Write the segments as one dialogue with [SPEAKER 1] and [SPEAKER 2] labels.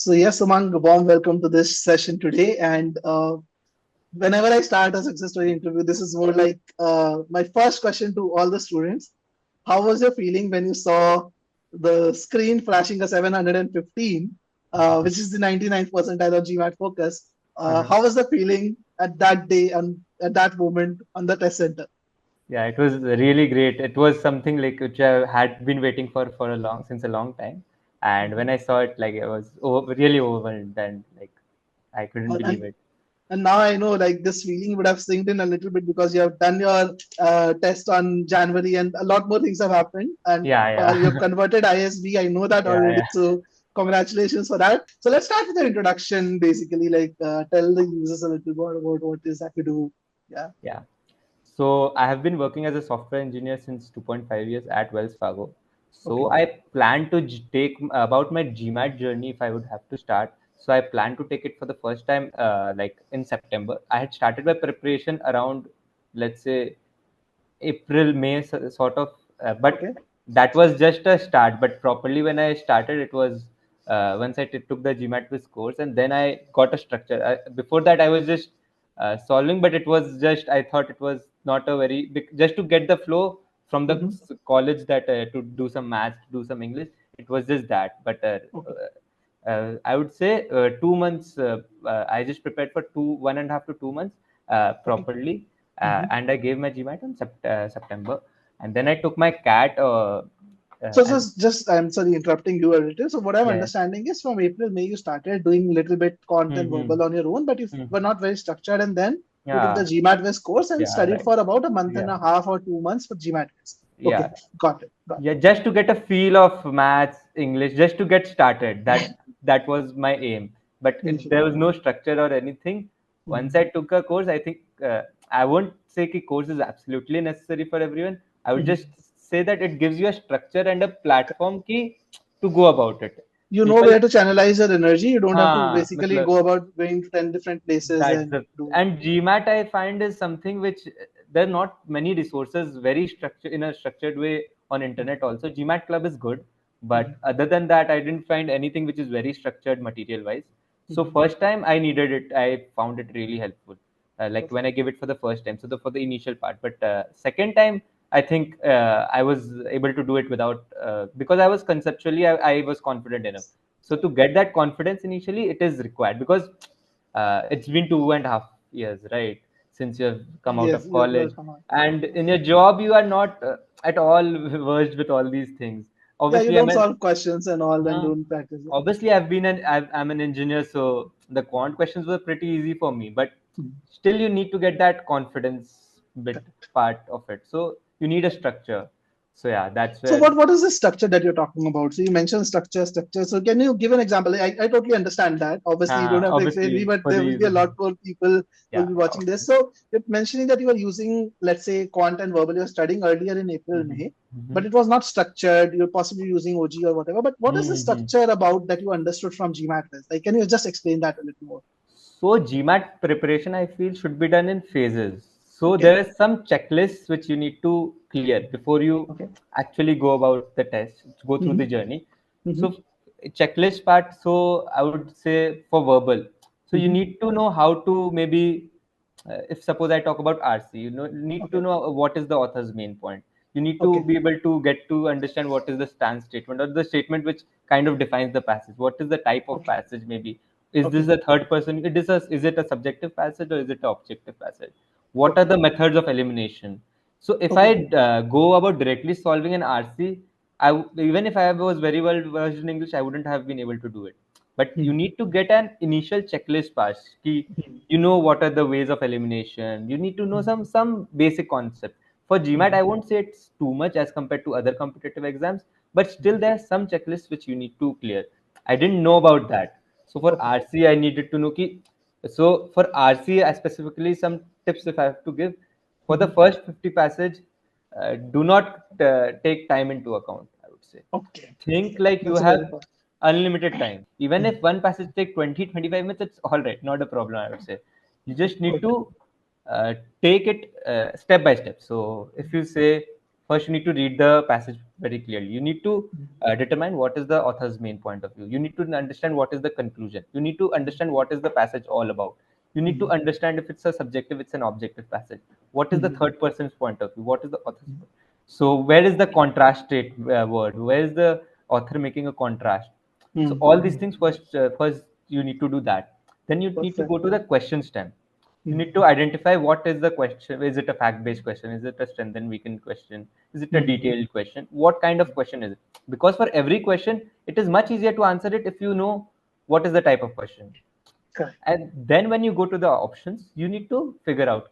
[SPEAKER 1] So yes, Umang, a warm welcome to this session today. And whenever I start a success story interview, this is more like my first question to all the students. How was your feeling when you saw the screen flashing a 715, which is the 99th percentile of GMAT focus?
[SPEAKER 2] Uh-huh.
[SPEAKER 1] How was the feeling at that day and at that moment on the test center?
[SPEAKER 2] Yeah, it was really great. It was something like which I had been waiting for a long time, and when I saw it, like I was really overwhelmed and like I couldn't believe
[SPEAKER 1] And
[SPEAKER 2] it.
[SPEAKER 1] And now I know like this feeling would have sinked in a little bit because you have done your test on January and a lot more things have happened and
[SPEAKER 2] Yeah,
[SPEAKER 1] you have
[SPEAKER 2] yeah,
[SPEAKER 1] converted ISB. I know that
[SPEAKER 2] yeah,
[SPEAKER 1] already.
[SPEAKER 2] yeah,
[SPEAKER 1] So congratulations for that. So let's start with the introduction basically, like tell the users a little more about what is that you do. Yeah.
[SPEAKER 2] yeah. So I have been working as a software engineer since 2.5 years at Wells Fargo.
[SPEAKER 1] Okay.
[SPEAKER 2] So I plan to take about my GMAT journey if I would have to start. So I plan to take it for the first time, like in September. I had started my preparation around, let's say, April, May, sort of. But
[SPEAKER 1] Okay.
[SPEAKER 2] that was just a start. But properly, when I started, it was once I took the GMATWhiz course, and then I got a structure. Before that, I was just solving, but it was just I thought it was not a very just to get the flow from the
[SPEAKER 1] Mm-hmm.
[SPEAKER 2] college that to do some math, to do some English. It was just that. But
[SPEAKER 1] Okay.
[SPEAKER 2] I would say 2 months. I just prepared for 1.5 to 2 months
[SPEAKER 1] Okay.
[SPEAKER 2] properly,
[SPEAKER 1] Mm-hmm.
[SPEAKER 2] and I gave my GMAT on September, and then I took my CAT.
[SPEAKER 1] So
[SPEAKER 2] And
[SPEAKER 1] just I'm sorry interrupting you a little. So what I'm
[SPEAKER 2] yeah,
[SPEAKER 1] understanding is from April, May you started doing little bit content
[SPEAKER 2] mm-hmm.
[SPEAKER 1] verbal on your own, but you were
[SPEAKER 2] Mm-hmm.
[SPEAKER 1] not very structured, and then you took the
[SPEAKER 2] Yeah,
[SPEAKER 1] GMAT course and
[SPEAKER 2] yeah,
[SPEAKER 1] studied
[SPEAKER 2] right,
[SPEAKER 1] for about a month and
[SPEAKER 2] yeah,
[SPEAKER 1] a half or 2 months for GMAT. Okay,
[SPEAKER 2] yeah.
[SPEAKER 1] got it, got
[SPEAKER 2] Yeah, just to get a feel of maths, English, just to get started. That was my aim. But
[SPEAKER 1] it. Initially.
[SPEAKER 2] there was no structure or anything. Once
[SPEAKER 1] Mhm.
[SPEAKER 2] I took a course, I think I won't say that course is absolutely necessary for everyone. I would
[SPEAKER 1] Mhm.
[SPEAKER 2] just say that it gives you a structure and a platform key to go about it.
[SPEAKER 1] You know
[SPEAKER 2] People,
[SPEAKER 1] where to channelize your energy. You don't have to basically
[SPEAKER 2] matlab,
[SPEAKER 1] go about going to 10 different places
[SPEAKER 2] that's
[SPEAKER 1] and
[SPEAKER 2] the
[SPEAKER 1] do.
[SPEAKER 2] and GMAT I find is something which there are not many resources very structured in a structured way on internet. Also, GMAT Club is good,
[SPEAKER 1] Mhm.
[SPEAKER 2] but other than that, I didn't find anything which is very structured material wise. So
[SPEAKER 1] Mhm.
[SPEAKER 2] first time I needed it, I found it really helpful. Like
[SPEAKER 1] Perfect.
[SPEAKER 2] when I give it for the first time, so for the initial part. But second time, I think I was able to do it without because I was conceptually I was confident enough. So to get that confidence initially, it is required because it's been 2.5 years, right, since you have come out
[SPEAKER 1] Yes,
[SPEAKER 2] of
[SPEAKER 1] you're
[SPEAKER 2] college,
[SPEAKER 1] come on.
[SPEAKER 2] and in your job you are not at all versed with all these things.
[SPEAKER 1] Yeah, you
[SPEAKER 2] Obviously,
[SPEAKER 1] don't solve questions and all and
[SPEAKER 2] uh,
[SPEAKER 1] don't practice it.
[SPEAKER 2] obviously I'm an engineer, so the quant questions were pretty easy for me. But
[SPEAKER 1] Mhm.
[SPEAKER 2] still, you need to get that confidence bit
[SPEAKER 1] Correct.
[SPEAKER 2] part of it. So you need a structure. So yeah, that's
[SPEAKER 1] So
[SPEAKER 2] where.
[SPEAKER 1] what is the structure that you're talking about? So you mentioned structure. So can you give an example? I totally understand that. Obviously, you don't have to explain me,
[SPEAKER 2] Obviously,
[SPEAKER 1] but
[SPEAKER 2] for
[SPEAKER 1] there will be a
[SPEAKER 2] these.
[SPEAKER 1] lot more people who will
[SPEAKER 2] Yeah,
[SPEAKER 1] be
[SPEAKER 2] yeah.
[SPEAKER 1] watching this. So you're mentioning that you were using, let's say, quant and verbal. You're studying earlier in April,
[SPEAKER 2] Mm-hmm.
[SPEAKER 1] May,
[SPEAKER 2] Mm-hmm.
[SPEAKER 1] but it was not structured. You're possibly using OG or whatever. But what is the
[SPEAKER 2] Mm-hmm.
[SPEAKER 1] structure about that you understood from GMAT? Like, can you just explain that a little more?
[SPEAKER 2] So GMAT preparation, I feel, should be done in phases. So
[SPEAKER 1] Okay.
[SPEAKER 2] there are some checklists which you need to clear before you
[SPEAKER 1] Okay.
[SPEAKER 2] actually go about the test, go through
[SPEAKER 1] Mm-hmm.
[SPEAKER 2] the journey.
[SPEAKER 1] Mm-hmm.
[SPEAKER 2] So checklist part. So I would say for verbal. So you
[SPEAKER 1] Mm-hmm.
[SPEAKER 2] need to know how to maybe, if suppose I talk about RC, need to
[SPEAKER 1] Okay.
[SPEAKER 2] know what is the author's main point. You need to
[SPEAKER 1] Okay.
[SPEAKER 2] be able to get to understand what is the stance statement or the statement which kind of defines the passage. What is the type of
[SPEAKER 1] Okay.
[SPEAKER 2] passage maybe? Is
[SPEAKER 1] Okay.
[SPEAKER 2] this a third person? Is it a subjective passage or is it an objective passage? What are
[SPEAKER 1] Okay.
[SPEAKER 2] the methods of elimination? So if
[SPEAKER 1] Okay.
[SPEAKER 2] I go about directly solving an RC, even if I was very well versed in English, I wouldn't have been able to do it. But you
[SPEAKER 1] Mm-hmm.
[SPEAKER 2] need to get an initial checklist pass. You know what are the ways of elimination. You need to know some basic concept. For GMAT,
[SPEAKER 1] Mm-hmm.
[SPEAKER 2] I won't say it's too much as compared to other competitive exams, but still there are some checklists which you need to clear. I didn't know about that. So for
[SPEAKER 1] Okay.
[SPEAKER 2] RC, I needed to know ki. So for RC, I specifically some tips if I have to give. For the
[SPEAKER 1] Mm-hmm.
[SPEAKER 2] first 50 passage, do not take time into account. I would say
[SPEAKER 1] Okay.
[SPEAKER 2] think like you
[SPEAKER 1] That's a
[SPEAKER 2] have
[SPEAKER 1] very important.
[SPEAKER 2] unlimited time. Even
[SPEAKER 1] Mhm.
[SPEAKER 2] if one passage take 20-25 minutes, it's all right, not a problem, I would say. You just need
[SPEAKER 1] Okay.
[SPEAKER 2] to take it step by step. So if you say first you need to read the passage very clearly. You need to determine what is the author's main point of view. You need to understand what is the conclusion. You need to understand what is the passage all about. You need to understand if it's a subjective, it's an objective passage. What is the third person's point of view? What is the author's point? So where is the contrast state word? Where is the author making a contrast? So all these things first you need to do that. Then you need to
[SPEAKER 1] Perfect.
[SPEAKER 2] go to the question stem. You need to identify what is the question. Is it a fact-based question? Is it a strength and weakened question? Is it a detailed question? What kind of question is it? Because for every question, it is much easier to answer it if you know what is the type of question.
[SPEAKER 1] Correct.
[SPEAKER 2] And then when you go to the options, you need to figure out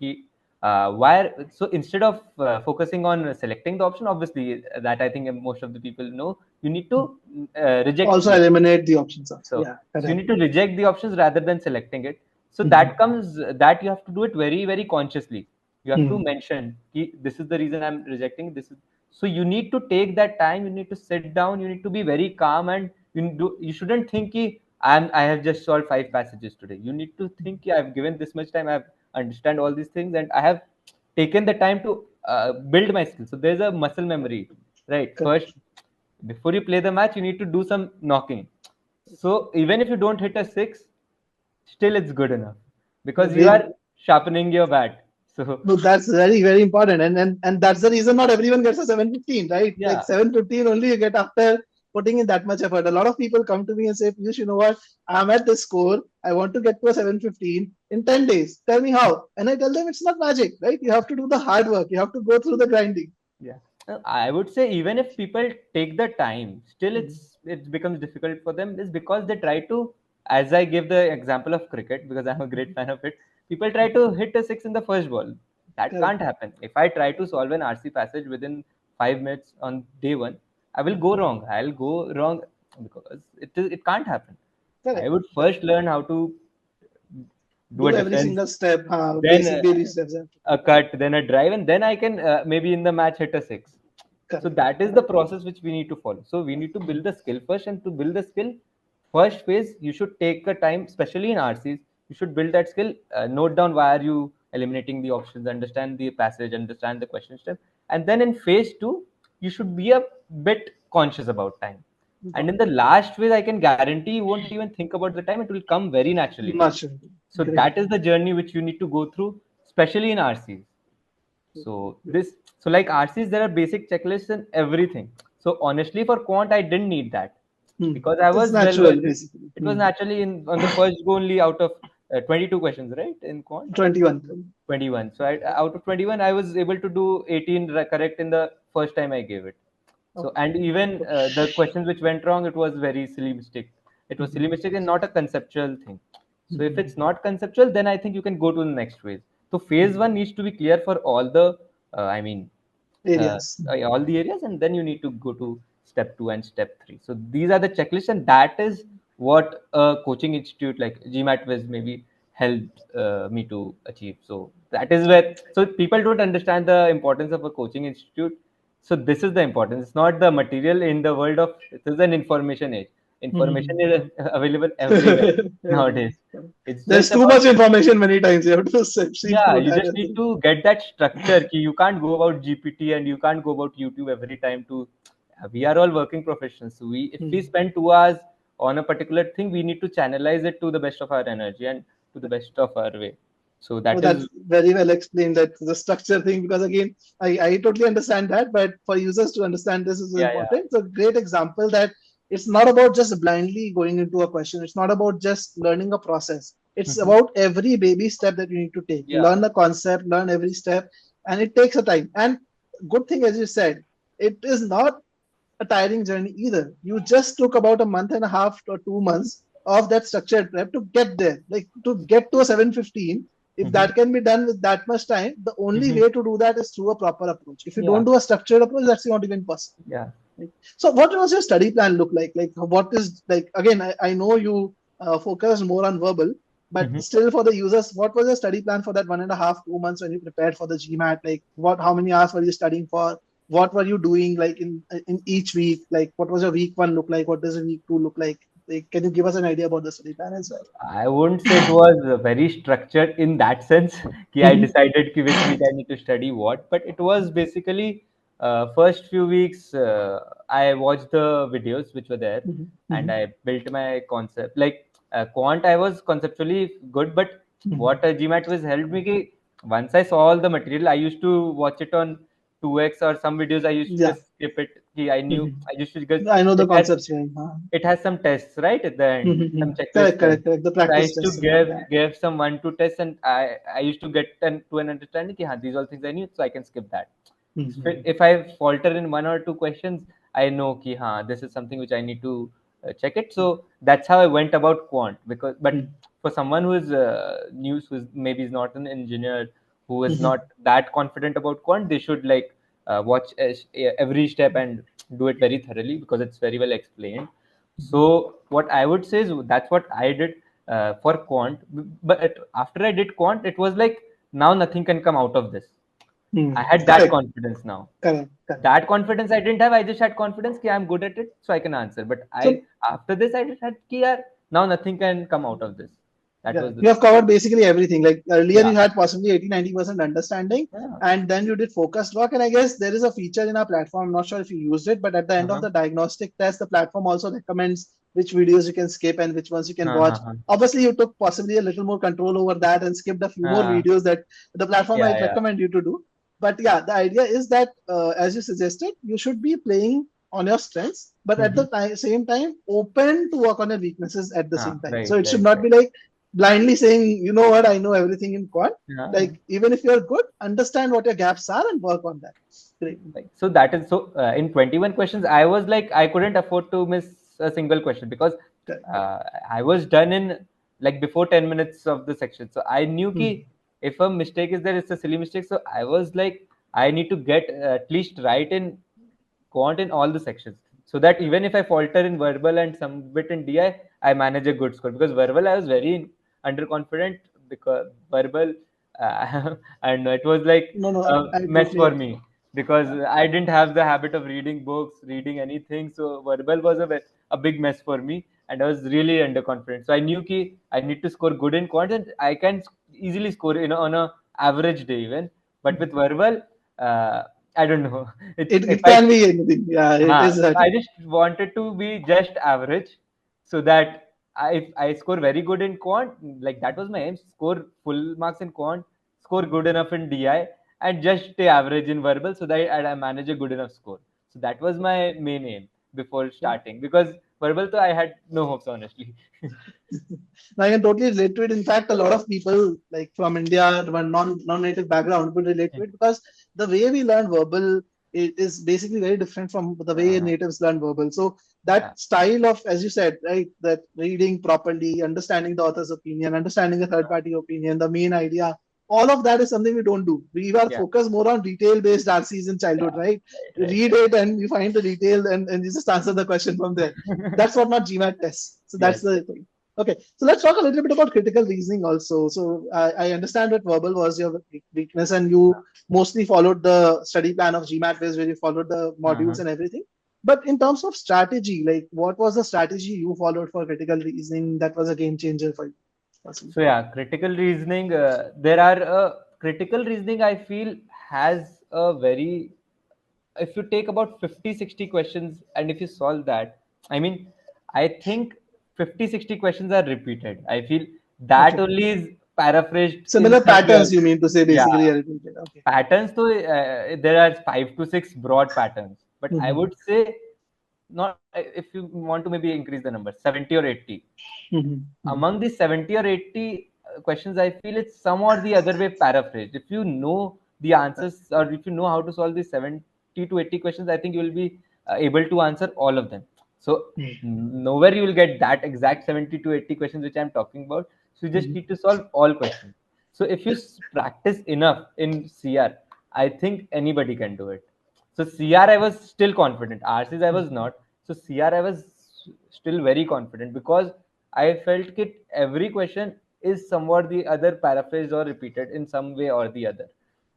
[SPEAKER 2] why. So instead of focusing on selecting the option, obviously that I think most of the people know, you need to reject
[SPEAKER 1] Also
[SPEAKER 2] the option.
[SPEAKER 1] eliminate the options also.
[SPEAKER 2] So,
[SPEAKER 1] Yeah,
[SPEAKER 2] so you
[SPEAKER 1] correct.
[SPEAKER 2] need to reject the options rather than selecting it. So that comes that you have to do it very, very consciously. You have to mention this is the reason I'm rejecting. This is so you need to take that time. You need to sit down. You need to be very calm, and you shouldn't think I have just solved 5 passages today. You need to think I've given this much time. I've understand all these things, and I have taken the time to build my skills. So there's a muscle memory, right? First,
[SPEAKER 1] Correct.
[SPEAKER 2] before you play the match, you need to do some knocking. So even if you don't hit a six, still it's good enough because you
[SPEAKER 1] Very,
[SPEAKER 2] are sharpening your bat. So
[SPEAKER 1] no, that's very, very important. And that's the reason not everyone gets a 715, right? Like
[SPEAKER 2] yeah,
[SPEAKER 1] 715 only you get after putting in that much effort. A lot of people come to me and say, Piyush, you know what? I'm at this score. I want to get to a 715 in 10 days. Tell me how. And I tell them it's not magic, right? You have to do the hard work. You have to go through the grinding.
[SPEAKER 2] yeah. I would say even if people take the time, still it becomes difficult for them is because they try to, as I give the example of cricket because I'm a great fan of it. People try to hit a six in the first ball. That
[SPEAKER 1] Correct.
[SPEAKER 2] can't happen. If I try to solve an RC passage within 5 minutes on day one, I will go wrong. I'll go wrong because it can't happen. I
[SPEAKER 1] Correct.
[SPEAKER 2] would
[SPEAKER 1] Correct.
[SPEAKER 2] first learn how to do a
[SPEAKER 1] Do every
[SPEAKER 2] defense,
[SPEAKER 1] single step,
[SPEAKER 2] then
[SPEAKER 1] basic baby steps.
[SPEAKER 2] a cut, then a drive, and then I can maybe in the match hit a six. So
[SPEAKER 1] Correct.
[SPEAKER 2] that is the process which we need to follow. So we need to build the skill first, and to build the skill, first phase you should take a time, especially in RCs. You should build that skill. Note down why are you eliminating the options, understand the passage, understand the question step, and then in phase two, you should be a bit conscious about time. And
[SPEAKER 1] Got
[SPEAKER 2] in the last phase, I can guarantee you won't even think about the time; it will come very naturally
[SPEAKER 1] it.
[SPEAKER 2] to you.
[SPEAKER 1] Much.
[SPEAKER 2] So
[SPEAKER 1] Great.
[SPEAKER 2] that is the journey which you need to go through, especially in RCs. So like RCs, there are basic checklists and everything. So honestly, for quant, I didn't need that because I
[SPEAKER 1] It's
[SPEAKER 2] was well
[SPEAKER 1] natural,
[SPEAKER 2] versed.
[SPEAKER 1] basically.
[SPEAKER 2] It was naturally in on the first go only out of 22 questions, right? In quant,
[SPEAKER 1] 21.
[SPEAKER 2] 21. So out of 21, I was able to do 18 correct in the first time I gave it. So
[SPEAKER 1] Okay.
[SPEAKER 2] and even the questions which went wrong, it was very silly mistake. It was silly mistake and not a conceptual thing. So if it's not conceptual, then I think you can go to the next phase. So phase one needs to be clear for all the, I mean, uh,
[SPEAKER 1] Areas.
[SPEAKER 2] all the areas, and then you need to go to step two and step three. So these are the checklists, and that is what a coaching institute like GMATWhiz maybe helped me to achieve. So that is where so people don't understand the importance of a coaching institute. So this is the importance. It's not the material in the world of it is an information age. Information is available everywhere nowadays. It's
[SPEAKER 1] There's
[SPEAKER 2] just
[SPEAKER 1] too
[SPEAKER 2] about
[SPEAKER 1] much information many times. You have to sift
[SPEAKER 2] yeah,
[SPEAKER 1] through
[SPEAKER 2] you
[SPEAKER 1] that
[SPEAKER 2] just
[SPEAKER 1] as
[SPEAKER 2] need
[SPEAKER 1] well.
[SPEAKER 2] to get that structure. You can't go about GPT and you can't go about YouTube every time to. We are all working professionals. So if we spend 2 hours on a particular thing, we need to channelize it to the best of our energy and to the best of our way. So
[SPEAKER 1] Oh,
[SPEAKER 2] that is
[SPEAKER 1] that's very well explained. That the structure thing, because again, I totally understand that, but for users to understand this is
[SPEAKER 2] yeah, yeah.
[SPEAKER 1] important. It's a great example that it's not about just blindly going into a question. It's not about just learning a process. It's
[SPEAKER 2] Mhm.
[SPEAKER 1] about every baby step that you need to take.
[SPEAKER 2] Yeah.
[SPEAKER 1] Learn the concept, learn every step, and it takes a time. And good thing, as you said, it is not a tiring journey either. You just took about a month and a half or 2 months of that structured prep to get there, like to get to a 715. If
[SPEAKER 2] Mhm.
[SPEAKER 1] that can be done with that much time, the only
[SPEAKER 2] Mhm.
[SPEAKER 1] way to do that is through a proper approach. If you don't
[SPEAKER 2] Yeah.
[SPEAKER 1] do a structured approach, that's not even possible.
[SPEAKER 2] Yeah.
[SPEAKER 1] Right? So, what was your study plan look like? Like, what is like again? I know you focused more on verbal, but
[SPEAKER 2] Mhm.
[SPEAKER 1] still for the users, what was your study plan for that 1.5, 2 months when you prepared for the GMAT? Like, what? How many hours were you studying for? What were you doing like in each week? Like, what was your week one look like? What does a week two look like? Like, can you give us an idea about the study plan as well?
[SPEAKER 2] I wouldn't say it was very structured in that sense. Ki I decided ki which week I need to study what, but it was basically. first few weeks, I watched the videos which were there,
[SPEAKER 1] Mhm.
[SPEAKER 2] and
[SPEAKER 1] Mhm.
[SPEAKER 2] I built my concept. Like quant, I was conceptually good, but
[SPEAKER 1] Mhm.
[SPEAKER 2] what GMAT was helped me. Ki, once I saw all the material, I used to watch it on 2x, or some videos I used to
[SPEAKER 1] Yeah.
[SPEAKER 2] just skip it. Ki, I knew
[SPEAKER 1] Mhm.
[SPEAKER 2] I used to, because
[SPEAKER 1] I know the
[SPEAKER 2] it has
[SPEAKER 1] concepts going.
[SPEAKER 2] it has some tests right at the end, some
[SPEAKER 1] Mhm.
[SPEAKER 2] checklist
[SPEAKER 1] Correct,
[SPEAKER 2] tests.
[SPEAKER 1] correct, correct. The
[SPEAKER 2] So I
[SPEAKER 1] practice
[SPEAKER 2] used to
[SPEAKER 1] test. Yeah.
[SPEAKER 2] give some 1 2 tests, and I used to get to an understanding. Ki, haan, these all things I knew, so I can skip that. So
[SPEAKER 1] Mhm.
[SPEAKER 2] if I falter in 1 or 2 questions, I know ki, this is something which I need to check it. So that's how I went about quant. But
[SPEAKER 1] Mhm.
[SPEAKER 2] for someone who is new, who is maybe is not an engineer, who is
[SPEAKER 1] Mhm.
[SPEAKER 2] not that confident about quant, they should like watch every step and do it very thoroughly, because it's very well explained. So what I would say is that's what I did for quant. But after I did quant, it was like, now nothing can come out of this. I
[SPEAKER 1] Mhm.
[SPEAKER 2] had that
[SPEAKER 1] Correct,
[SPEAKER 2] confidence now.
[SPEAKER 1] correct, correct.
[SPEAKER 2] That confidence I didn't have. I just had confidence that I'm good at it, so I can answer. But
[SPEAKER 1] So
[SPEAKER 2] after this I just had ki, yaar, now nothing can come out of this. That
[SPEAKER 1] yeah,
[SPEAKER 2] was the
[SPEAKER 1] you have
[SPEAKER 2] thing.
[SPEAKER 1] covered basically everything. Like earlier,
[SPEAKER 2] Yeah,
[SPEAKER 1] you had possibly 80-90% understanding,
[SPEAKER 2] yeah.
[SPEAKER 1] and then you did focused work. And I guess there is a feature in our platform. I'm not sure if you used it, but at the end of
[SPEAKER 2] Uh-huh.
[SPEAKER 1] the diagnostic test, the platform also recommends which videos you can skip and which ones you can watch.
[SPEAKER 2] Uh-huh.
[SPEAKER 1] Obviously, you took possibly a little more control over that and skipped a few more
[SPEAKER 2] Uh,
[SPEAKER 1] videos that the platform
[SPEAKER 2] yeah,
[SPEAKER 1] might
[SPEAKER 2] yeah.
[SPEAKER 1] recommend you to do. But yeah, the idea is that, as you suggested, you should be playing on your strengths, but at
[SPEAKER 2] Mm-hmm.
[SPEAKER 1] the same time, open to work on your weaknesses at the same time.
[SPEAKER 2] Right,
[SPEAKER 1] So it should
[SPEAKER 2] right,
[SPEAKER 1] not
[SPEAKER 2] right.
[SPEAKER 1] be like blindly saying, you know what, I know everything in quad.
[SPEAKER 2] Yeah.
[SPEAKER 1] Like, even if you're good, understand what your gaps are and work on that. Great.
[SPEAKER 2] Like, so that is so in 21 questions, I was like, I couldn't afford to miss a single question, because
[SPEAKER 1] Correct.
[SPEAKER 2] uh, I was done in like before 10 minutes of the section. So I knew
[SPEAKER 1] Hmm.
[SPEAKER 2] ki if a mistake is there, it's a silly mistake. So I was like, I need to get at least right in quant in all the sections, so that even if I falter in verbal and some bit in DI, I manage a good score. Because verbal, I was very underconfident, because verbal, and it was like
[SPEAKER 1] No, no,
[SPEAKER 2] a
[SPEAKER 1] I
[SPEAKER 2] mess
[SPEAKER 1] totally
[SPEAKER 2] for
[SPEAKER 1] agree.
[SPEAKER 2] me, because I didn't have the habit of reading books, reading anything. So verbal was a big mess for me, and I was really underconfident. So I knew ki I need to score good in quant, and I can easily score, on a average day even. But with verbal, uh, I don't know. It's if
[SPEAKER 1] It
[SPEAKER 2] I
[SPEAKER 1] can be anything. Yeah, it is
[SPEAKER 2] I
[SPEAKER 1] hurting.
[SPEAKER 2] just wanted to be just average, so that if I score very good in quant, like that was my aim, score full marks in quant, score good enough in DI, and just stay average in verbal, so that I manage a good enough score. So that was my main aim before starting, because verbal, though, I had no hopes, honestly.
[SPEAKER 1] I can totally relate to it. In fact, a lot of people like from India, one non-native background, would relate to it because the way we learn verbal is basically very different from the way
[SPEAKER 2] uh,
[SPEAKER 1] natives learn verbal. So
[SPEAKER 2] yeah,
[SPEAKER 1] that style of, as you said, right, that reading properly, understanding the author's opinion, understanding the third-party opinion, the main idea, all of that is something we don't do. We are
[SPEAKER 2] yeah,
[SPEAKER 1] focused more on detail-based RCs in childhood,
[SPEAKER 2] yeah,
[SPEAKER 1] right?
[SPEAKER 2] right,
[SPEAKER 1] You
[SPEAKER 2] right,
[SPEAKER 1] read it and you find the detail and you just answer the question from there.
[SPEAKER 2] right.
[SPEAKER 1] That's what not GMAT tests. So that's
[SPEAKER 2] Yes.
[SPEAKER 1] the thing. Okay, so let's talk a little bit about critical reasoning also. So I understand that verbal was your weakness, and you mostly followed the study plan of GMATWhiz, where you followed the modules
[SPEAKER 2] Uh-huh.
[SPEAKER 1] and everything. But in terms of strategy, like what was the strategy you followed for critical reasoning that was a game changer for you? Awesome.
[SPEAKER 2] So yeah, critical reasoning. There are critical reasoning. I feel has a very. If you take about 50, 60 questions, and if you solve that, I mean, I think 50, 60 questions are repeated. I feel that
[SPEAKER 1] Okay.
[SPEAKER 2] only is paraphrased in
[SPEAKER 1] Similar
[SPEAKER 2] some way.
[SPEAKER 1] patterns you mean to say
[SPEAKER 2] Yeah,
[SPEAKER 1] basically are repeated. Okay.
[SPEAKER 2] patterns. So there are 5 to 6 broad patterns, but I
[SPEAKER 1] Mm-hmm.
[SPEAKER 2] would say not. If you want to maybe increase the number, 70 or 80.
[SPEAKER 1] Mm-hmm.
[SPEAKER 2] Among the 70 or 80 questions, I feel it's some or the other way paraphrased. If you know the answers, or if you know how to solve the 70 to 80 questions, I think you will be able to answer all of them. So nowhere you will get that exact 70 to 80 questions which I'm talking about. So you just
[SPEAKER 1] Mm-hmm.
[SPEAKER 2] need to solve all questions. So if you practice enough in CR, I think anybody can do it. So CR, I was still confident. RCs, I was not. So CR, I was still very confident, because I felt that every question is somewhat the other paraphrased or repeated in some way or the other.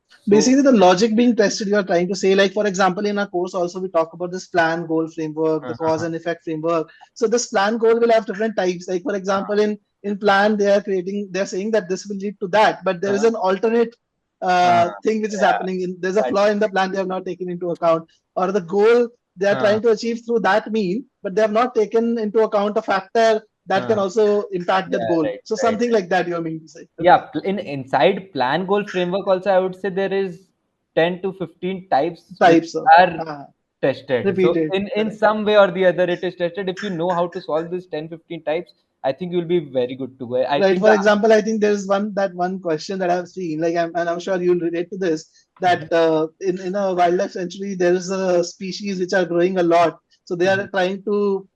[SPEAKER 2] So
[SPEAKER 1] Basically, the logic being tested, you are trying to say, like, for example, in our course also we talk about this plan goal framework, the cause
[SPEAKER 2] uh-huh,
[SPEAKER 1] and effect framework. So this plan goal will have different types. Like, for example, in plan they are saying that this will lead to that, but there is
[SPEAKER 2] uh-huh,
[SPEAKER 1] an alternate thing which is
[SPEAKER 2] Yeah.
[SPEAKER 1] happening. There's a flaw in the plan they have not taken into account, or the goal they are trying to achieve through that mean, but they have not taken into account a factor that can also impact that
[SPEAKER 2] Yeah,
[SPEAKER 1] goal.
[SPEAKER 2] right,
[SPEAKER 1] So
[SPEAKER 2] right,
[SPEAKER 1] something
[SPEAKER 2] right.
[SPEAKER 1] like that you are meaning to say.
[SPEAKER 2] Yeah,
[SPEAKER 1] Okay.
[SPEAKER 2] inside plan goal framework also, I would say there is 10 to 15 types which
[SPEAKER 1] Types of
[SPEAKER 2] are tested. So
[SPEAKER 1] repeated.
[SPEAKER 2] in
[SPEAKER 1] Correct.
[SPEAKER 2] some way or the other, it is tested. If you know how to solve these 10, 15 types, I think you'll be very good to go. I
[SPEAKER 1] Right.
[SPEAKER 2] think
[SPEAKER 1] For
[SPEAKER 2] the
[SPEAKER 1] example, I think there's one question that I've seen, like, and I'm sure you'll relate to this, that in a wildlife sanctuary there is a species which are growing a lot, so they are
[SPEAKER 2] Mhm,
[SPEAKER 1] trying to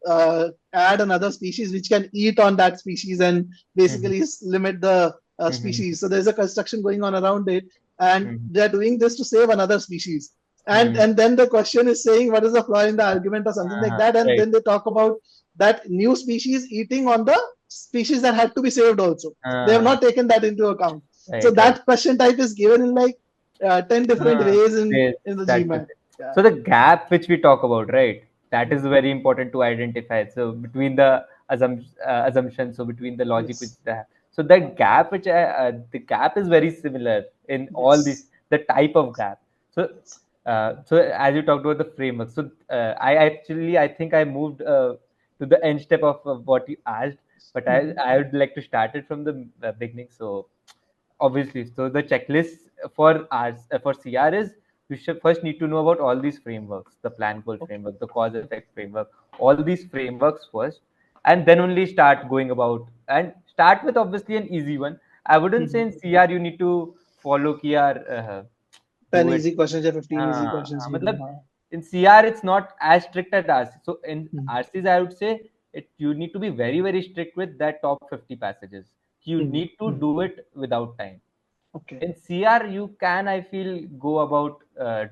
[SPEAKER 1] add another species which can eat on that species and
[SPEAKER 2] mhm,
[SPEAKER 1] basically limit the
[SPEAKER 2] mhm,
[SPEAKER 1] species. So there's a construction going on around it, and
[SPEAKER 2] mhm,
[SPEAKER 1] they're doing this to save another species. And
[SPEAKER 2] mhm.
[SPEAKER 1] and then the question is saying what is the flaw in the argument or something like that, and
[SPEAKER 2] Right.
[SPEAKER 1] then they talk about that new species eating on the species that had to be saved also. They have
[SPEAKER 2] Uh,
[SPEAKER 1] not taken that into account. So
[SPEAKER 2] right, right.
[SPEAKER 1] that question type is given in like 10 different
[SPEAKER 2] Uh,
[SPEAKER 1] ways in,
[SPEAKER 2] yes,
[SPEAKER 1] in the
[SPEAKER 2] that's the
[SPEAKER 1] GMAT.
[SPEAKER 2] thing.
[SPEAKER 1] Yeah.
[SPEAKER 2] So the gap which we talk about, right? That
[SPEAKER 1] Mm.
[SPEAKER 2] is very important to identify. So between the assumptions, so between the logic which
[SPEAKER 1] Yes.
[SPEAKER 2] they have. So that gap, the gap is very similar in all these
[SPEAKER 1] Yes.
[SPEAKER 2] the type of gap. So so as you talked about the framework, so I think I moved to the end step of what you asked, but
[SPEAKER 1] Mhm.
[SPEAKER 2] I would like to start it from the beginning. So obviously, so the checklist for ours for CR is you should first need to know about all these frameworks, the plan goal
[SPEAKER 1] Okay.
[SPEAKER 2] framework, the cause effect framework, all these frameworks first, and then only start going about and start with obviously an easy one. I wouldn't say
[SPEAKER 1] Mhm.
[SPEAKER 2] in CR you need to follow KR,
[SPEAKER 1] 10
[SPEAKER 2] do it.
[SPEAKER 1] easy questions or 15 easy
[SPEAKER 2] हाँ,
[SPEAKER 1] questions
[SPEAKER 2] हाँ,
[SPEAKER 1] you do.
[SPEAKER 2] मतलब in CR it's not as strict as RC. So in
[SPEAKER 1] Mhm.
[SPEAKER 2] RCs I would say you need to be very strict with that top 50 passages. You
[SPEAKER 1] Mhm.
[SPEAKER 2] need to
[SPEAKER 1] Mhm.
[SPEAKER 2] do it without time.
[SPEAKER 1] Okay.
[SPEAKER 2] In CR you can, I feel, go about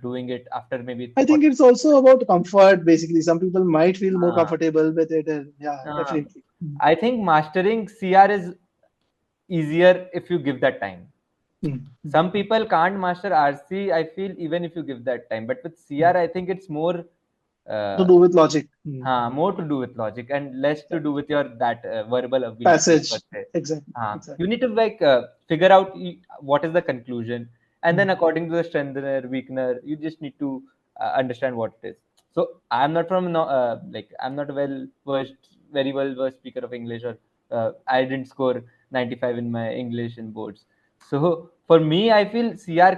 [SPEAKER 2] doing it after maybe
[SPEAKER 1] I think
[SPEAKER 2] 40.
[SPEAKER 1] it's also about comfort, basically. Some people might feel more
[SPEAKER 2] Uh,
[SPEAKER 1] comfortable with it. And yeah,
[SPEAKER 2] uh,
[SPEAKER 1] definitely. Mhm.
[SPEAKER 2] I think mastering CR is easier if you give that time.
[SPEAKER 1] Mhm.
[SPEAKER 2] Some people can't master RC, I feel, even if you give that time. But with CR,
[SPEAKER 1] Mhm.
[SPEAKER 2] I think it's more
[SPEAKER 1] To
[SPEAKER 2] uh,
[SPEAKER 1] do with logic. Mhm.
[SPEAKER 2] more to do with logic and less to do
[SPEAKER 1] Correct.
[SPEAKER 2] with your that verbal ability per
[SPEAKER 1] Passage.
[SPEAKER 2] se.
[SPEAKER 1] Exactly. Exactly.
[SPEAKER 2] You need to like figure out what is the conclusion, and then
[SPEAKER 1] Mhm.
[SPEAKER 2] according to the strengthener, weakener, you just need to understand what it is. So I'm not from like I'm not a very well versed speaker of English, or I didn't score 95 in my English in boards. So for me, I feel CR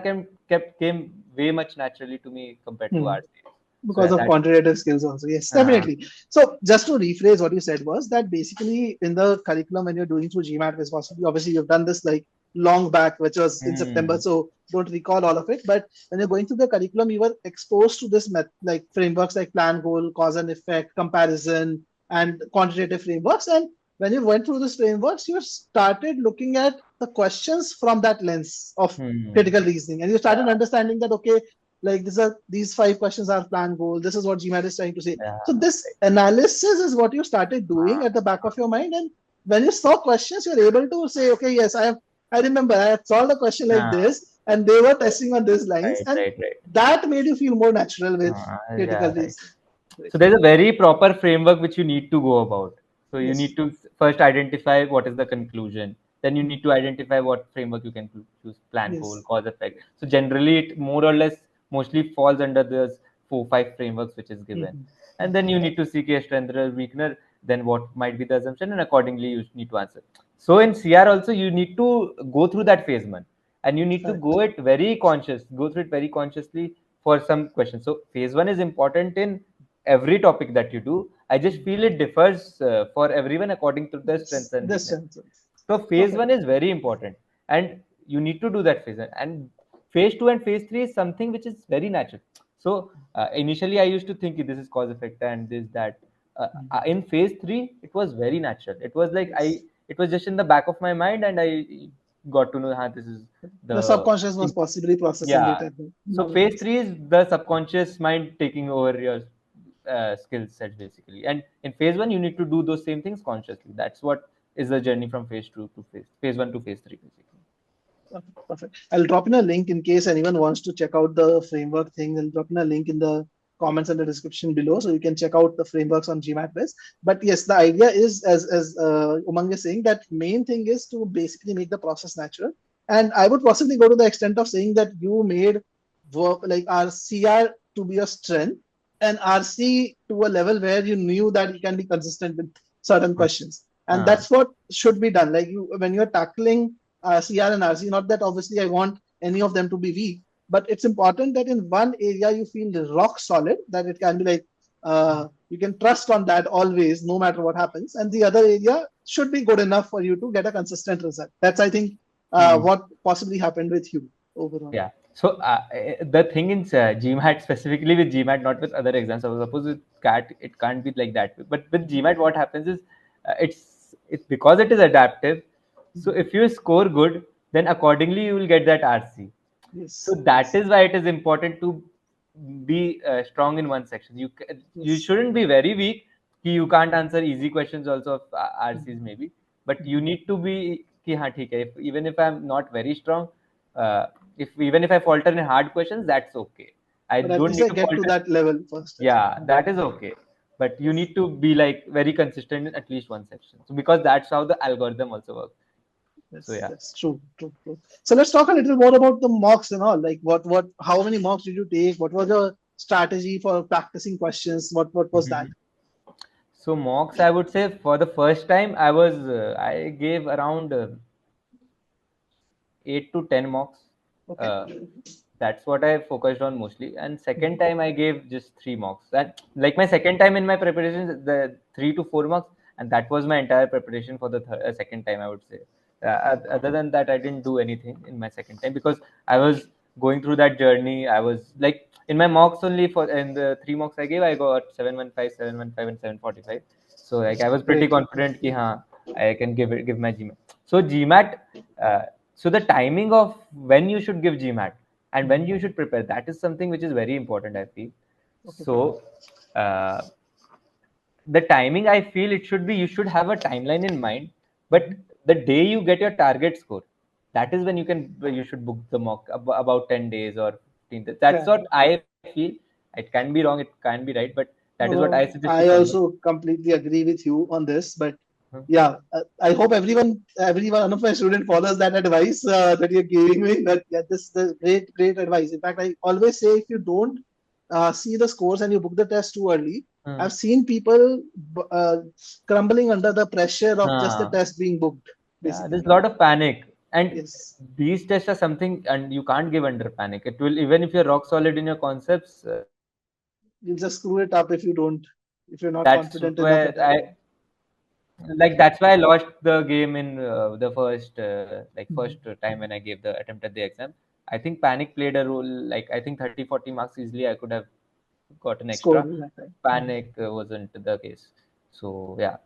[SPEAKER 2] came way much naturally to me compared to
[SPEAKER 1] Mhm.
[SPEAKER 2] RC. So
[SPEAKER 1] Because of
[SPEAKER 2] that.
[SPEAKER 1] quantitative skills also. Yes,
[SPEAKER 2] Uh,
[SPEAKER 1] definitely. So just to rephrase what you said was that basically in the curriculum when you're doing through GMAT possibly obviously you've done this like long back, which was in September,
[SPEAKER 2] hmm.
[SPEAKER 1] so don't recall all of it. But when you're going through the curriculum, you were exposed to this like frameworks like plan, goal, cause and effect, comparison, and quantitative frameworks. And when you went through these frameworks, you started looking at the questions from that lens of
[SPEAKER 2] Hmm.
[SPEAKER 1] critical reasoning, and you started
[SPEAKER 2] Yeah,
[SPEAKER 1] understanding that okay, like these five questions are plan goal. This is what GMAT is trying to say.
[SPEAKER 2] yeah,
[SPEAKER 1] So this
[SPEAKER 2] right.
[SPEAKER 1] analysis is what you started doing at the back of your mind, and when you saw questions, you're able to say, okay, yes, I remember I had solved a question like
[SPEAKER 2] Uh,
[SPEAKER 1] this, and they were testing on these lines, and
[SPEAKER 2] right.
[SPEAKER 1] that made you feel more natural with critical
[SPEAKER 2] Yeah, right.
[SPEAKER 1] reasoning. Great.
[SPEAKER 2] So there's a very proper framework which you need to go about. So you
[SPEAKER 1] Yes.
[SPEAKER 2] need to first identify what is the conclusion. Then you
[SPEAKER 1] Mm.
[SPEAKER 2] need to identify what framework you can choose: plan, goal,
[SPEAKER 1] Yes.
[SPEAKER 2] cause, effect. So generally, it more or less mostly falls under those 4, 5 frameworks which is given.
[SPEAKER 1] Mhm.
[SPEAKER 2] And then you need to seek a strengthener, weakener. Then what might be the assumption, and accordingly you need to answer. So in CR also you need to go through that phase one, and you need to
[SPEAKER 1] Correct.
[SPEAKER 2] go through it very consciously for some questions. So phase one is important in every topic that you do. I just
[SPEAKER 1] Mm.
[SPEAKER 2] feel it differs for everyone according to their strengths
[SPEAKER 1] Yes.
[SPEAKER 2] and
[SPEAKER 1] This
[SPEAKER 2] weakness.
[SPEAKER 1] sense.
[SPEAKER 2] So phase
[SPEAKER 1] Perfect.
[SPEAKER 2] one is very important, and you need to do that phase one. And phase two and phase three is something which is very natural. So initially, I used to think this is cause effect and this that.
[SPEAKER 1] Mhm.
[SPEAKER 2] In phase three, it was very natural. It was like
[SPEAKER 1] Yes.
[SPEAKER 2] it was just in the back of my mind, and I got to know how this is
[SPEAKER 1] The
[SPEAKER 2] the
[SPEAKER 1] subconscious was possibly processing
[SPEAKER 2] yeah.
[SPEAKER 1] it at the
[SPEAKER 2] So
[SPEAKER 1] normal
[SPEAKER 2] phase
[SPEAKER 1] pace.
[SPEAKER 2] three is the subconscious mind taking over your skill set basically, and in phase one you need to do those same things consciously. That's what is the journey from phase two to phase one to phase three basically.
[SPEAKER 1] Perfect. Perfect. I'll drop in a link in case anyone wants to check out the framework thing. I'll drop in a link in the comments and the description below, so you can check out the frameworks on GMATWhiz. But yes, the idea is, as Umang is saying, that main thing is to basically make the process natural. And I would possibly go to the extent of saying that you made work like our CR to be a strength and RC to a level where you knew that you can be consistent with certain questions. And
[SPEAKER 2] Uh,
[SPEAKER 1] that's what should be done. Like you, when you're tackling CR and RC, not that obviously I want any of them to be weak, but it's important that in one area you feel rock solid, that it can be like you can trust on that always, no matter what happens. And the other area should be good enough for you to get a consistent result. That's, I think,
[SPEAKER 2] hmm.
[SPEAKER 1] what possibly happened with you overall.
[SPEAKER 2] Yeah. So the thing in GMAT, specifically with GMAT, not with other exams. So suppose with CAT, it can't be like that. But with GMAT, what happens is it's because it is adaptive. So
[SPEAKER 1] Mhm.
[SPEAKER 2] if you score good, then accordingly you will get that RC. So
[SPEAKER 1] Yes,
[SPEAKER 2] that
[SPEAKER 1] yes,
[SPEAKER 2] is why it is important to be strong in one section. You
[SPEAKER 1] yes.
[SPEAKER 2] shouldn't be very weak. You can't answer easy questions also of RCs
[SPEAKER 1] Mhm.
[SPEAKER 2] maybe, but you
[SPEAKER 1] Mhm.
[SPEAKER 2] need to be कि हाँ ठीक है. Even if I'm not very strong, uh, if even if I falter in hard questions, that's okay. I
[SPEAKER 1] But at
[SPEAKER 2] don't
[SPEAKER 1] least
[SPEAKER 2] need
[SPEAKER 1] I
[SPEAKER 2] to
[SPEAKER 1] get to
[SPEAKER 2] falter.
[SPEAKER 1] that level first.
[SPEAKER 2] Yeah,
[SPEAKER 1] Mhm.
[SPEAKER 2] that is okay. But you
[SPEAKER 1] Yes,
[SPEAKER 2] need to be like very consistent in at least one section. So because that's how the algorithm also works. So
[SPEAKER 1] yes,
[SPEAKER 2] yeah.
[SPEAKER 1] yes, true, true, true. So let's talk a little more about the mocks and all. Like, how many mocks did you take? What was your strategy for practicing questions? What was that?
[SPEAKER 2] Mhm. So mocks, I would say for the first time, I gave around 8 to 10 mocks.
[SPEAKER 1] Okay.
[SPEAKER 2] Uh, that's what I focused on mostly. And second
[SPEAKER 1] Mhm.
[SPEAKER 2] time I gave just 3 mocks. That like my second time in my preparation, the 3 to 4 mocks, and that was my entire preparation for the second time. I would say. Other than that, I didn't do anything in my second time because I was going through that journey. I was like in my mocks only for in the 3 mocks I gave, I got 715, 715, and 745. So like I was pretty
[SPEAKER 1] Great.
[SPEAKER 2] confident कि हाँ I can give my GMAT. So GMAT. Uh, so the timing of when you should give GMAT and when
[SPEAKER 1] Mhm.
[SPEAKER 2] you should prepare, that is something which is very important, I feel.
[SPEAKER 1] Okay.
[SPEAKER 2] So uh, the timing, I feel it should be, you should have a timeline in mind, but
[SPEAKER 1] Mhm.
[SPEAKER 2] the day you get your target score, that is when you should book the mock about 10 days or 15 days. That's
[SPEAKER 1] Yeah.
[SPEAKER 2] what I feel. It can be wrong, it can be right, but that is
[SPEAKER 1] No,
[SPEAKER 2] what I
[SPEAKER 1] no,
[SPEAKER 2] suggest to
[SPEAKER 1] I
[SPEAKER 2] someone.
[SPEAKER 1] also completely agree with you on this. But
[SPEAKER 2] Hmm.
[SPEAKER 1] yeah, I hope every one of my student follows that advice that you're giving me. That yeah, this is the great, great advice. In fact, I always say if you don't see the scores and you book the test too early,
[SPEAKER 2] Hmm.
[SPEAKER 1] I've seen people crumbling under the pressure of just the
[SPEAKER 2] Ah.
[SPEAKER 1] test being booked,
[SPEAKER 2] Yeah, there's a
[SPEAKER 1] basically.
[SPEAKER 2] lot of panic, and
[SPEAKER 1] Yes,
[SPEAKER 2] these tests are something, and you can't give under panic. It will, even if you're rock solid in your concepts.
[SPEAKER 1] you'll just screw it up if you're not
[SPEAKER 2] That's
[SPEAKER 1] confident enough at
[SPEAKER 2] where
[SPEAKER 1] that
[SPEAKER 2] I
[SPEAKER 1] time.
[SPEAKER 2] like. That's why I lost the game in the first
[SPEAKER 1] Mhm.
[SPEAKER 2] time when I gave the attempt at the exam. I think panic played a role. Like I think 30, 40 marks easily I could have gotten
[SPEAKER 1] Scored
[SPEAKER 2] extra.
[SPEAKER 1] in that time. Mhm.
[SPEAKER 2] Panic wasn't the case. So yeah,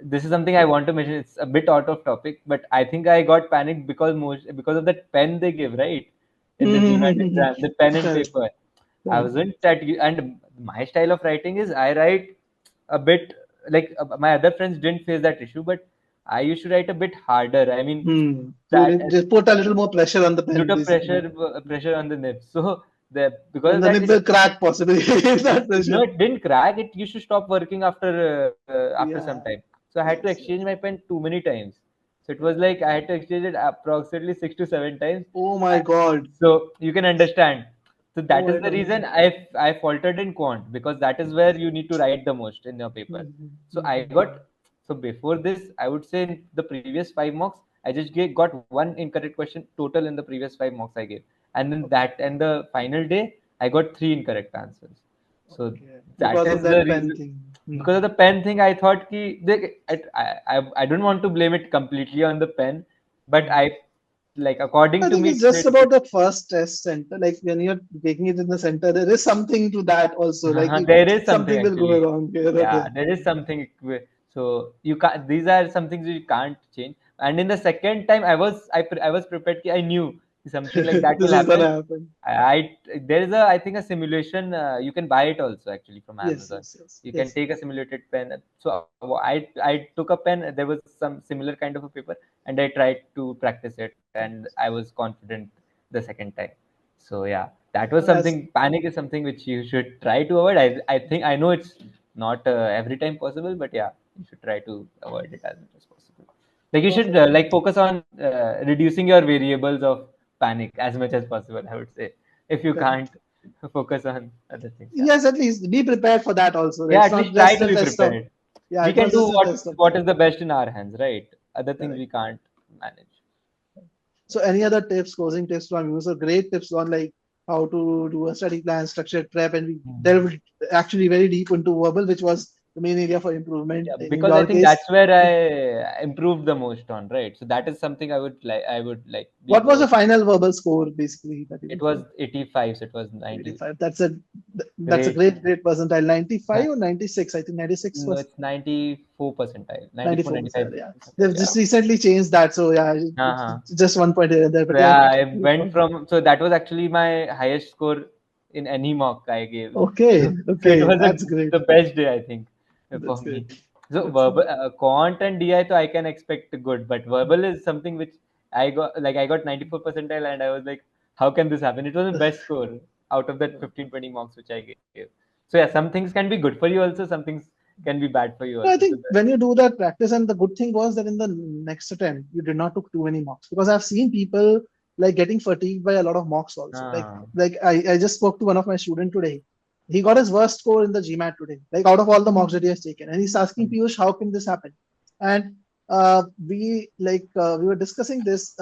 [SPEAKER 2] this is something I want to mention. It's a bit out of topic, but I think I got panicked because of that pen they give, right, in the GMAT exam, the pen and
[SPEAKER 1] Correct,
[SPEAKER 2] paper. I
[SPEAKER 1] correct.
[SPEAKER 2] wasn't and my style of writing is I write a bit like my other friends didn't face that issue, but I used to write a bit harder. I mean
[SPEAKER 1] You
[SPEAKER 2] that
[SPEAKER 1] just put a little more pressure on the pen,
[SPEAKER 2] lot of
[SPEAKER 1] basically.
[SPEAKER 2] pressure on the nib. So the because
[SPEAKER 1] And
[SPEAKER 2] of
[SPEAKER 1] the
[SPEAKER 2] that,
[SPEAKER 1] nib will crack possibly if that
[SPEAKER 2] no,
[SPEAKER 1] pressure.
[SPEAKER 2] it didn't crack. It used to stop working after some
[SPEAKER 1] Yeah.
[SPEAKER 2] time. So I had to
[SPEAKER 1] Yes,
[SPEAKER 2] exchange
[SPEAKER 1] yes.
[SPEAKER 2] my pen too many times. So it was
[SPEAKER 1] Yeah.
[SPEAKER 2] like I had to exchange it approximately 6 to 7 times.
[SPEAKER 1] Oh my
[SPEAKER 2] Uh,
[SPEAKER 1] God.
[SPEAKER 2] So you can understand. So
[SPEAKER 1] Oh
[SPEAKER 2] that is
[SPEAKER 1] my
[SPEAKER 2] the
[SPEAKER 1] God.
[SPEAKER 2] reason I faltered in quant because that is where you need to write the most in your paper.
[SPEAKER 1] Mhm,
[SPEAKER 2] So I
[SPEAKER 1] mhm,
[SPEAKER 2] got so before this, I would say in the previous 5 mocks, I just got one incorrect question total in the previous 5 mocks I gave, and then
[SPEAKER 1] okay.
[SPEAKER 2] that and the final day I got 3 incorrect answers. So
[SPEAKER 1] Okay.
[SPEAKER 2] that
[SPEAKER 1] Because of
[SPEAKER 2] is the
[SPEAKER 1] that pen
[SPEAKER 2] reason.
[SPEAKER 1] thing.
[SPEAKER 2] Because of the pen thing, I thought I don't want to blame it completely on the pen, but
[SPEAKER 1] Mhm.
[SPEAKER 2] like according
[SPEAKER 1] I
[SPEAKER 2] to
[SPEAKER 1] think
[SPEAKER 2] me,
[SPEAKER 1] it's
[SPEAKER 2] it
[SPEAKER 1] just
[SPEAKER 2] made a bit.
[SPEAKER 1] about the first test center. Like when you're taking it in the center, there is something to that also. Like
[SPEAKER 2] There is something
[SPEAKER 1] something will go
[SPEAKER 2] actually.
[SPEAKER 1] wrong here or
[SPEAKER 2] Yeah,
[SPEAKER 1] there.
[SPEAKER 2] there is something. So you can't. These are some things you can't change. And in the second time, I was prepared. I knew something like that
[SPEAKER 1] This
[SPEAKER 2] will
[SPEAKER 1] is
[SPEAKER 2] happen.
[SPEAKER 1] gonna happen.
[SPEAKER 2] There is a I think a simulation. You can buy it also actually from
[SPEAKER 1] Yes,
[SPEAKER 2] Amazon.
[SPEAKER 1] yes, yes,
[SPEAKER 2] You can
[SPEAKER 1] yes.
[SPEAKER 2] take a simulated pen. So I took a pen. There was some similar kind of a paper, and I tried to practice it, and I was confident the second time. So yeah, that was
[SPEAKER 1] Well, as
[SPEAKER 2] something. Panic is something which you should try to avoid. I think I know it's not every time possible, but yeah, you should try to avoid it as much as possible. Like you should
[SPEAKER 1] Perfect.
[SPEAKER 2] like focus on reducing your variables of panic as much as possible, I would say, if you
[SPEAKER 1] Correct.
[SPEAKER 2] can't focus on other things. Yeah.
[SPEAKER 1] Yes, at least be prepared for that also. Right?
[SPEAKER 2] Yeah,
[SPEAKER 1] It's
[SPEAKER 2] at
[SPEAKER 1] not
[SPEAKER 2] least try
[SPEAKER 1] just
[SPEAKER 2] to
[SPEAKER 1] the
[SPEAKER 2] be
[SPEAKER 1] test of.
[SPEAKER 2] prepared.
[SPEAKER 1] Yeah,
[SPEAKER 2] We
[SPEAKER 1] it's
[SPEAKER 2] can
[SPEAKER 1] not
[SPEAKER 2] do
[SPEAKER 1] just a test of
[SPEAKER 2] what
[SPEAKER 1] time.
[SPEAKER 2] is the best in our hands, right? Other things
[SPEAKER 1] Correct.
[SPEAKER 2] we can't manage.
[SPEAKER 1] So any other tips, closing tips from you? So great tips on like how to do a study plan, structured prep, and we
[SPEAKER 2] Hmm.
[SPEAKER 1] delved actually very deep into verbal, which was the main area for improvement
[SPEAKER 2] Yeah,
[SPEAKER 1] in
[SPEAKER 2] because I
[SPEAKER 1] your
[SPEAKER 2] think
[SPEAKER 1] case.
[SPEAKER 2] that's where I improved the most on, right? So that is something I would like be
[SPEAKER 1] What was
[SPEAKER 2] more.
[SPEAKER 1] the final verbal score basically that you
[SPEAKER 2] It
[SPEAKER 1] improved?
[SPEAKER 2] was 85, so it was 90.
[SPEAKER 1] 85. That's a
[SPEAKER 2] Great.
[SPEAKER 1] great percentile.
[SPEAKER 2] Yeah.
[SPEAKER 1] 95 or 96? I think 96
[SPEAKER 2] No,
[SPEAKER 1] was
[SPEAKER 2] it's 94 percentile. 94,
[SPEAKER 1] 94
[SPEAKER 2] 95
[SPEAKER 1] percent. Yeah, they've
[SPEAKER 2] percentile. Yeah.
[SPEAKER 1] just recently changed that, so yeah,
[SPEAKER 2] Uh-huh.
[SPEAKER 1] just 1 point here and there.
[SPEAKER 2] So
[SPEAKER 1] But yeah,
[SPEAKER 2] yeah, I
[SPEAKER 1] great
[SPEAKER 2] went
[SPEAKER 1] point.
[SPEAKER 2] from, so that was actually my highest score in any mock I gave.
[SPEAKER 1] Okay,
[SPEAKER 2] So it
[SPEAKER 1] okay,
[SPEAKER 2] was
[SPEAKER 1] that's great.
[SPEAKER 2] the best day, I think, for
[SPEAKER 1] That's
[SPEAKER 2] me.
[SPEAKER 1] great.
[SPEAKER 2] So
[SPEAKER 1] That's
[SPEAKER 2] verbal,
[SPEAKER 1] great.
[SPEAKER 2] quant and DI, so I can expect good, but verbal is something which I got 94 percentile, and I was like, how can this happen? It was the best score out of that 15, 20 mocks which I gave. So yeah, some things can be good for you also, some things can be bad for you
[SPEAKER 1] I
[SPEAKER 2] also. So
[SPEAKER 1] think when you do that practice, and the good thing was that in the next attempt, you did not took too many mocks because I've seen people like getting fatigued by a lot of mocks also.
[SPEAKER 2] ah,
[SPEAKER 1] Like I just spoke to one of my student today. He got his worst score in the GMAT today, like out of all the mocks that he has taken, and he's asking Piyush, how can this happen? And we were discussing this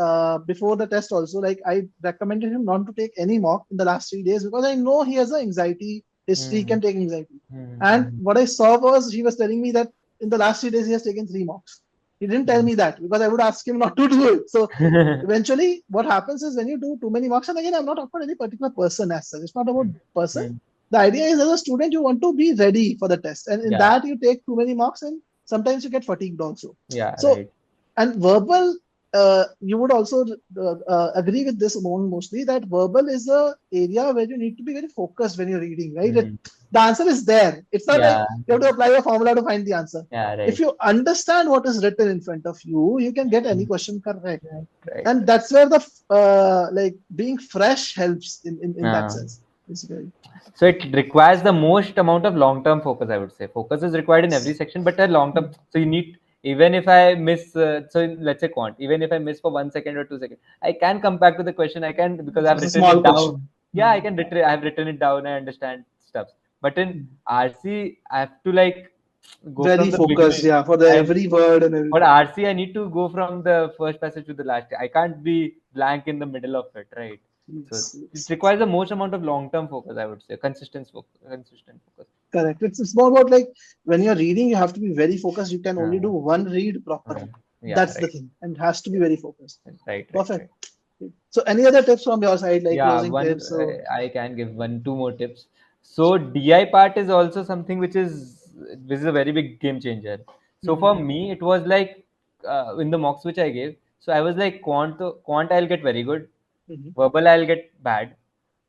[SPEAKER 1] before the test also. Like I recommended him not to take any mock in the last 3 days because I know he has an anxiety history, he
[SPEAKER 2] hmm,
[SPEAKER 1] can take anxiety. And
[SPEAKER 2] hmm,
[SPEAKER 1] what I saw was he was telling me that in the last 3 days he has taken 3 mocks. He didn't tell
[SPEAKER 2] hmm,
[SPEAKER 1] me that because I would ask him not to do it. So
[SPEAKER 2] hmm.
[SPEAKER 1] eventually, what happens is when you do too many mocks, and again, I'm not talking about any particular person as such. It's not about person.
[SPEAKER 2] Hmm.
[SPEAKER 1] The idea is as a student, you want to be ready for the test, and in
[SPEAKER 2] Yeah,
[SPEAKER 1] that you take too many mocks, and sometimes you get fatigued also.
[SPEAKER 2] yeah,
[SPEAKER 1] So
[SPEAKER 2] right.
[SPEAKER 1] and verbal, you would also agree with this among mostly that verbal is a area where you need to be very focused when you're reading, right?
[SPEAKER 2] Hmm.
[SPEAKER 1] The answer is there. It's not like
[SPEAKER 2] Yeah,
[SPEAKER 1] you have to apply a formula to find the answer.
[SPEAKER 2] yeah,
[SPEAKER 1] If
[SPEAKER 2] right.
[SPEAKER 1] you understand what is written in front of you, you can get any
[SPEAKER 2] Hmm.
[SPEAKER 1] question correct,
[SPEAKER 2] Right, right,
[SPEAKER 1] and
[SPEAKER 2] right.
[SPEAKER 1] that's where the like being fresh helps in that
[SPEAKER 2] Uh,
[SPEAKER 1] sense. Basically,
[SPEAKER 2] so it requires the most amount of long-term focus, I would say. Focus is required in every section, but a long-term. So you need, even if I miss, let's say quant, even if I miss for 1 second or 2 seconds, I can come back to the question. I can, because
[SPEAKER 1] it
[SPEAKER 2] I've
[SPEAKER 1] was a
[SPEAKER 2] written
[SPEAKER 1] small
[SPEAKER 2] it down.
[SPEAKER 1] question.
[SPEAKER 2] Yeah, I can retrieve. I've written it down. I understand stuff. But in
[SPEAKER 1] Hmm.
[SPEAKER 2] RC, I have to like go
[SPEAKER 1] Very
[SPEAKER 2] from the
[SPEAKER 1] focused,
[SPEAKER 2] beginning.
[SPEAKER 1] yeah, for the
[SPEAKER 2] And
[SPEAKER 1] every word and
[SPEAKER 2] for
[SPEAKER 1] everything.
[SPEAKER 2] RC, I need to go from the first passage to the last. I can't be blank in the middle of it, right? So
[SPEAKER 1] Yes,
[SPEAKER 2] it
[SPEAKER 1] yes.
[SPEAKER 2] requires the most amount of long-term focus, I would say, consistent focus.
[SPEAKER 1] Correct. It's more about like when you're reading, you have to be very focused. You can only do
[SPEAKER 2] Uh,
[SPEAKER 1] one read properly.
[SPEAKER 2] yeah,
[SPEAKER 1] That's the
[SPEAKER 2] right.
[SPEAKER 1] thing, and it has to be
[SPEAKER 2] Yeah,
[SPEAKER 1] very focused.
[SPEAKER 2] right, right,
[SPEAKER 1] Perfect.
[SPEAKER 2] right.
[SPEAKER 1] So, any other tips from your side, like
[SPEAKER 2] Yeah,
[SPEAKER 1] closing
[SPEAKER 2] one
[SPEAKER 1] tips? So,
[SPEAKER 2] I can give one, two more tips. So DI part is also something which is a very big game changer. So for
[SPEAKER 1] mm-hmm,
[SPEAKER 2] me, it was like in the mocks which I gave. So I was like quant I'll get very good,
[SPEAKER 1] mm-hmm,
[SPEAKER 2] verbal I'll get bad,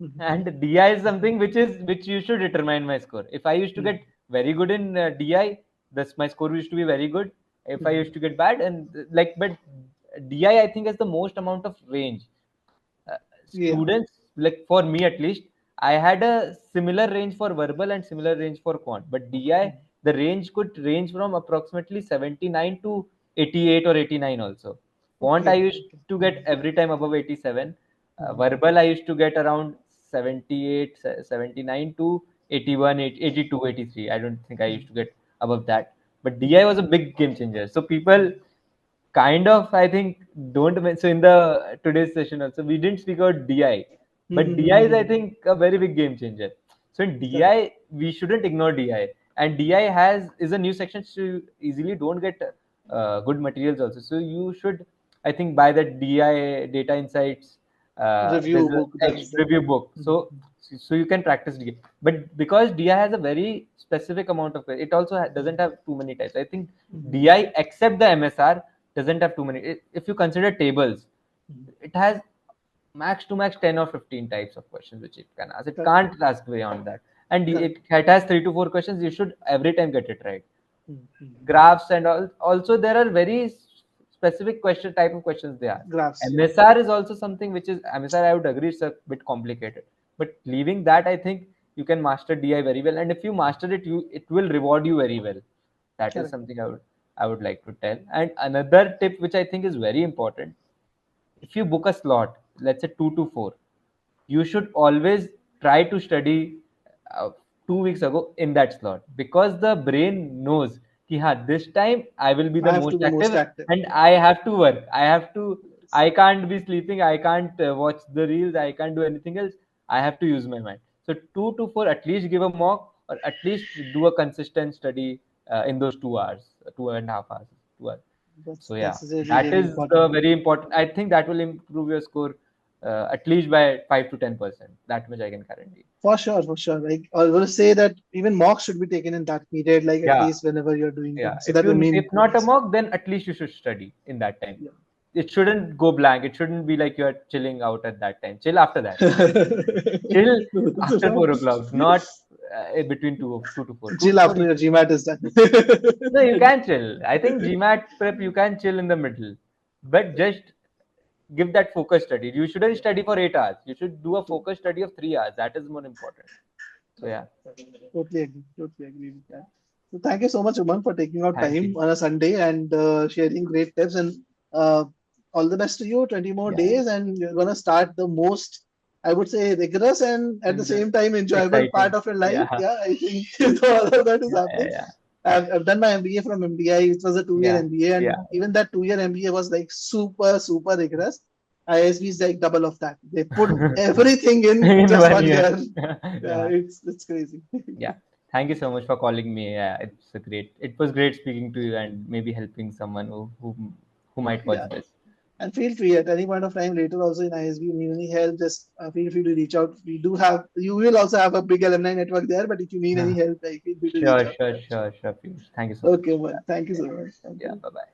[SPEAKER 1] mm-hmm,
[SPEAKER 2] and DI is something which used to determine my score. If I used to
[SPEAKER 1] mm-hmm,
[SPEAKER 2] get very good in DI, this my score used to be very good. If I
[SPEAKER 1] mm-hmm.
[SPEAKER 2] used to get bad, and like, but DI I think has the most amount of range.
[SPEAKER 1] Yeah.
[SPEAKER 2] Students, like for me at least, I had a similar range for verbal and similar range for quant, but DI,
[SPEAKER 1] Mm-hmm.
[SPEAKER 2] the range could range from approximately 79 to 88 or 89 also. Quant I
[SPEAKER 1] Okay.
[SPEAKER 2] used
[SPEAKER 1] Okay.
[SPEAKER 2] to get every time above 87.
[SPEAKER 1] Mm-hmm.
[SPEAKER 2] Verbal I used to get around 78, 79 to 81, 82, 83. I don't think I used to get above that. But DI was a big game changer. So people kind of, I think, don't so in the today's session also we didn't speak about DI, but DI is, I
[SPEAKER 1] Mm-hmm.
[SPEAKER 2] think, a very big game changer. So in
[SPEAKER 1] Correct.
[SPEAKER 2] DI we shouldn't ignore DI, and DI has is a new section, so you easily don't get good materials also. So you should, I think, buy that DI data insights. There's
[SPEAKER 1] Review
[SPEAKER 2] a
[SPEAKER 1] book that is there.
[SPEAKER 2] review book, so
[SPEAKER 1] Mm-hmm.
[SPEAKER 2] you can practice DI. But because DI has a very specific amount of it also doesn't have too many types. I think
[SPEAKER 1] Mm-hmm.
[SPEAKER 2] DI, except the MSR, doesn't have too many. If you consider tables,
[SPEAKER 1] Mm-hmm.
[SPEAKER 2] it has max to max 10 or 15 types of questions which it can ask. It
[SPEAKER 1] Correct.
[SPEAKER 2] can't ask beyond that. And
[SPEAKER 1] Correct.
[SPEAKER 2] it has 3 to 4 questions. You should every time get it right.
[SPEAKER 1] Mm-hmm.
[SPEAKER 2] Graphs and all. Also, there are very specific question type of questions they ask.
[SPEAKER 1] Graphs. Yeah.
[SPEAKER 2] MSR is also something which is MSR. I would agree it's a bit complicated, but leaving that, I think you can master DI very well. And if you master it, it will reward you very well. That is
[SPEAKER 1] Correct.
[SPEAKER 2] something I would. I would like to tell. And another tip which I think is very important: if you book a slot, let's say 2 to 4, you should always try to study uh, 2 weeks ago in that slot, because the brain knows कि हाँ, this time I will be
[SPEAKER 1] I
[SPEAKER 2] the
[SPEAKER 1] have to
[SPEAKER 2] most
[SPEAKER 1] be most
[SPEAKER 2] active
[SPEAKER 1] active.
[SPEAKER 2] and I have to work.
[SPEAKER 1] Yes.
[SPEAKER 2] I can't be sleeping. I can't watch the reels. I can't do anything else. I have to use my mind. So 2 to 4, at least give a mock, or at least do a consistent study in those 2 hours, 2.5 hours, 2 hours. So yeah,
[SPEAKER 1] That's really,
[SPEAKER 2] that
[SPEAKER 1] really
[SPEAKER 2] is the
[SPEAKER 1] important.
[SPEAKER 2] very important. I think that will improve your score at least by 5 to 10%. That much I can guarantee.
[SPEAKER 1] For sure, for sure. Like I will say that even mocks should be taken in that period, like at
[SPEAKER 2] Yeah,
[SPEAKER 1] least whenever you're doing
[SPEAKER 2] yeah.
[SPEAKER 1] them, so that the
[SPEAKER 2] If
[SPEAKER 1] main
[SPEAKER 2] not a
[SPEAKER 1] goals.
[SPEAKER 2] mock, then at least you should study in that time.
[SPEAKER 1] Yeah.
[SPEAKER 2] It shouldn't go blank. It shouldn't be like you're chilling out at that time. Chill after that. Chill after 4 o'clock, not between two to four. Two
[SPEAKER 1] Chill
[SPEAKER 2] to four.
[SPEAKER 1] after your GMAT is done.
[SPEAKER 2] No, you can chill. I think GMAT prep you can chill in the middle, but just give that focus study. You shouldn't study for 8 hours. You should do a focus study of 3 hours. That is more important. So yeah,
[SPEAKER 1] Totally agree. Totally agree with that. So thank you so much, Umang, for taking out
[SPEAKER 2] thank
[SPEAKER 1] time
[SPEAKER 2] you.
[SPEAKER 1] on a Sunday and sharing great tips. And uh, all the best to you. 20 more
[SPEAKER 2] Yeah,
[SPEAKER 1] days, and you're gonna start the most, I would say, rigorous and at the
[SPEAKER 2] and
[SPEAKER 1] same time enjoyable part
[SPEAKER 2] exciting.
[SPEAKER 1] of your life.
[SPEAKER 2] Yeah,
[SPEAKER 1] Yeah, I think all of that is happening.
[SPEAKER 2] yeah.
[SPEAKER 1] I've done my MBA from MBI. It was a 2 year
[SPEAKER 2] Yeah,
[SPEAKER 1] MBA, and
[SPEAKER 2] yeah,
[SPEAKER 1] even that 2 year MBA was like super, super rigorous. ISB is like double of that. They put everything in
[SPEAKER 2] in
[SPEAKER 1] just
[SPEAKER 2] one
[SPEAKER 1] 1 year.
[SPEAKER 2] year.
[SPEAKER 1] Yeah,
[SPEAKER 2] Yeah,
[SPEAKER 1] it's crazy.
[SPEAKER 2] yeah. Thank you so much for calling me. Yeah, it was great speaking to you and maybe helping someone who might watch
[SPEAKER 1] Yeah.
[SPEAKER 2] this.
[SPEAKER 1] And feel free at any point of time later also in ISB, you need any help, just feel free to reach out. We do have, you will also have a big alumni network there, but if you need any help, like, feel free to reach
[SPEAKER 2] Sure,
[SPEAKER 1] out
[SPEAKER 2] sure,
[SPEAKER 1] to us.
[SPEAKER 2] sure, sure, Piyush. Thank you so much.
[SPEAKER 1] Okay, man. Thank you so much. Thank
[SPEAKER 2] Yeah,
[SPEAKER 1] you.
[SPEAKER 2] bye bye.